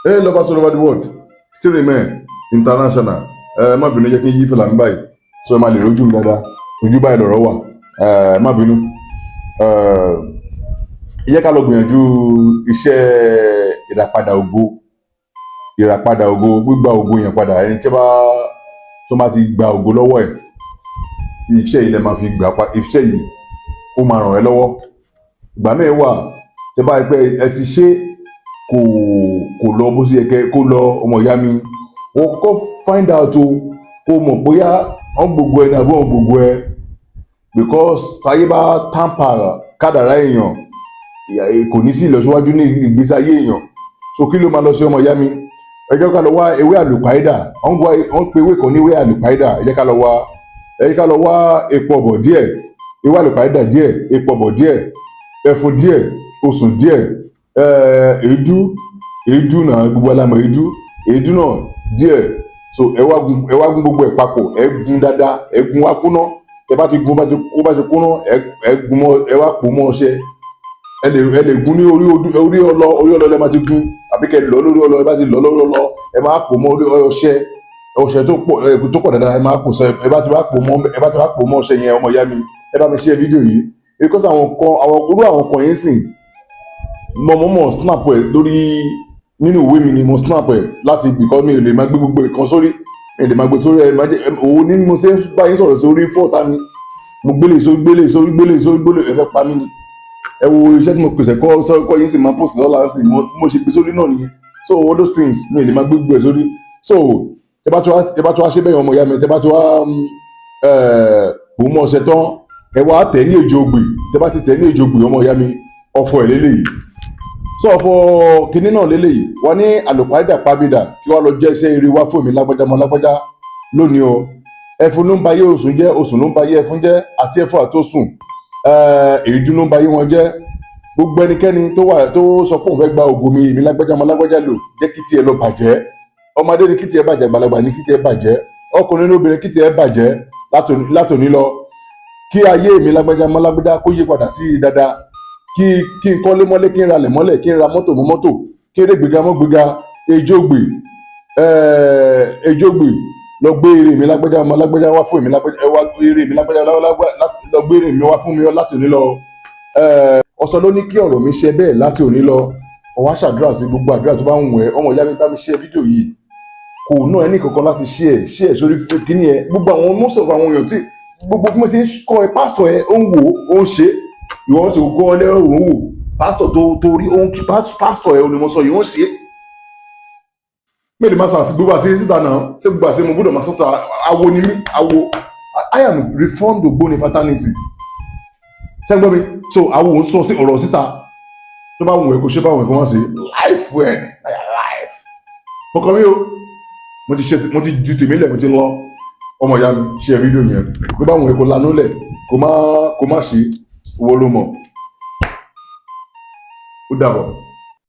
Hey, lovers all over the world, still remain international. Má bínú jẹ́ kí n yí fìlà mi báyìí, so ẹ máa lè rójú mi dáadáa. Ojú báyìí lọ̀rọ̀ wà. Má bínú. Jẹ́ ká lọ gbìyànjú iṣẹ́ ìràpadà ògo. Ìràpadà ògo, gbígba ògo yẹn padà. Ẹni tí tó bá ti gba ògo lọ́wọ́ ẹ̀, iṣẹ́ yìí lẹ máa fi gbà pa. Iṣẹ́ yìí ó máa ràn ẹ́ lọ́wọ́. Ìgbà mẹ́rin wà tẹ́ bá rí pé ẹ ti ṣe kò lọ bó ṣe yẹ kẹ́ kó lọ, ọmọ ìyá mi wọ́n kọ́kọ́ find out o kó mọ̀ bóyá wọ́n gbogbo ẹ ní àbí wọ́n gbogbo ẹ, because táyé bá tamper kádàrá èèyàn kò ní sí ìlọsíwájú ní ìgbésí ayé èèyàn. So kí ló máa lọ sí ọmọ ìyá mi? Ẹ jẹ́ ká lọ wá ewé àlùpàídà. Wọ́n pe ewé kan ní ewé àlùpàídà. Ẹ jẹ́ ká lọ wá epo ọ̀bọ̀ díẹ̀, ewé àlùpàídà díẹ̀, epo ọ̀bọ̀ díẹ̀, ẹfun díẹ̀, osùn díẹ̀, èédú náà gbogbo alámọ̀ èédú náà díẹ̀. So ẹ wá gún gbogbo ẹ̀ papọ̀, ẹ gún dáadáa, ẹ gún wá kúná. Ẹ bá ti gún bá ti kúná, ẹ wá pò mọ́ ọṣẹ. Ẹ lè gún ní orí ọlọ lẹ máa ti gún, àbí kẹ́ lọ lórí ọlọ. Ẹ bá ti lọ lórí ọlọ, ẹ máa pò mọ́ orí ọṣẹ tó pọ̀ dáadáa. Ẹ máa pò sẹ, ẹ bá ti wá pò mọ́ ọṣẹ yẹn, ọmọ ìyá mi, ẹ bá mi share fídíò yìí, because àwọn kan yẹn sìn mo snap ẹ lórí nínú ìwé mi ni mo snap ẹ láti, because mi ò lè máa gbé gbogbo ìkan sórí, mi ò lè máa gbé sórí ẹ máa jẹ òun ní mo ṣe bá yín sọ̀rọ̀ sórí fọ́ọ̀tà mi, mo gbélé sórí ẹ fẹ́ pa mí ni. Ẹ wo iṣẹ́ tí mo pèsè kọ́ yín sì máa post lọ́la sí mo ṣe gbé sórí náà nìyẹn. So all those things mi ò lè máa gbé gbogbo ẹ sórí. So ẹ bá tó wá ṣe bẹ́ẹ̀ ọmọ ìyá mi, ẹ bá tó wá bò mọ́ ọṣẹ tán, ẹ wá tẹ̀ ní èjò ògbè. Ẹ bá ti tẹ̀ ní èjò ògbè ọmọ ìyá mi, ọ̀fọ̀ ẹ̀ lélẹ́yìí. So ọ̀fọ̀ kinní náà lélẹ́yìí wọ́n ní àlùpàídà pàbídà kí wọ́n lọ jẹ́ iṣẹ́ eré wá fún mi lágbájá mọ́ lágbájá lónìí o. Ẹfun ló ń ba yé osùn jẹ́, osùn ló ń ba yé ẹfun jẹ́, àti ẹfun àtosùn èédú ló ń ba yé wọn jẹ́. Gbogbo ẹnikẹ́ni tó sọ pé òun fẹ́ gba ògo mi èmi lágbájá mọ́ lágbájá lò, jẹ́ kí tiẹ̀ lọ bàjẹ́. Ọmọdé ni kí tiẹ̀ bàjẹ́, àgbàlagbà ni kí tiẹ̀ bàjẹ́, ọkùnrin ní obìnrin kí tiẹ̀ bàjẹ́ látòní lọ. Kí ayé mi lágbájá mọ́ lágbájá kó yí padà sí dáadáa. Kí n kọ́lé mọ́lé, kí n ralẹ̀ mọ́lẹ̀, kí n ra mọ́tò mọ́ mọ́tò, kí eré gbéga mọ́ gbéga. Ejògbè lọ gbé eré mi lágbájá mọ́ lágbájá wá fún mi lágbájá, ẹ wá gbé eré mi lágbájá lọ gbé eré mi wá fún mi láti òní lọ. Ọ̀sán ló ní kí ọ̀rọ̀ mi ṣe bẹ́ẹ̀ láti òní lọ. Ọwọ́ aṣàdúrà sí gbogbo àdúrà tó bá ń wẹ̀. Ọmọ ìyá mi bá mi share fídíò yìí, kò ná ẹni kankan láti share sórí kíní ẹ. Gbogbo àwọn most of àwọn èèyàn tí gbogbo bí mo ṣe ń kọ́ ẹ pásítọ̀ ẹ ó ń wò ó ń ṣe ìwọ́n ṣe kọ́ ọ lẹ́rọ̀ òun wò pásítọ̀ tó rí ohun pásítọ̀ ẹ ò ní mo sọ yìí wọ́n ṣe. Mẹ́lẹ̀ máa sọ àti gbogbo àṣírí síta náà, ṣé gbogbo àṣírí mo gbọ́dọ̀ máa sọ́ta awo ni mí, awo. I am reformed Ògbóni fraternity. Ṣé ń gbọ́ mi? So awo ń sọ sí ọ̀rọ̀ síta tó bá wù ẹ́ kó ṣe bá wù ẹ́ kó wọ́n ṣe life ẹ̀ ní life. Ọkọ mi o, mo ti ju tèmi lẹ̀, mo ti lọ. Ọmọ ìyá mi share fídíò yẹn, tó bá wù ẹ́ kó lanú lẹ̀ kó má ṣe, ìwọ ló mọ̀. Ó dàbọ̀.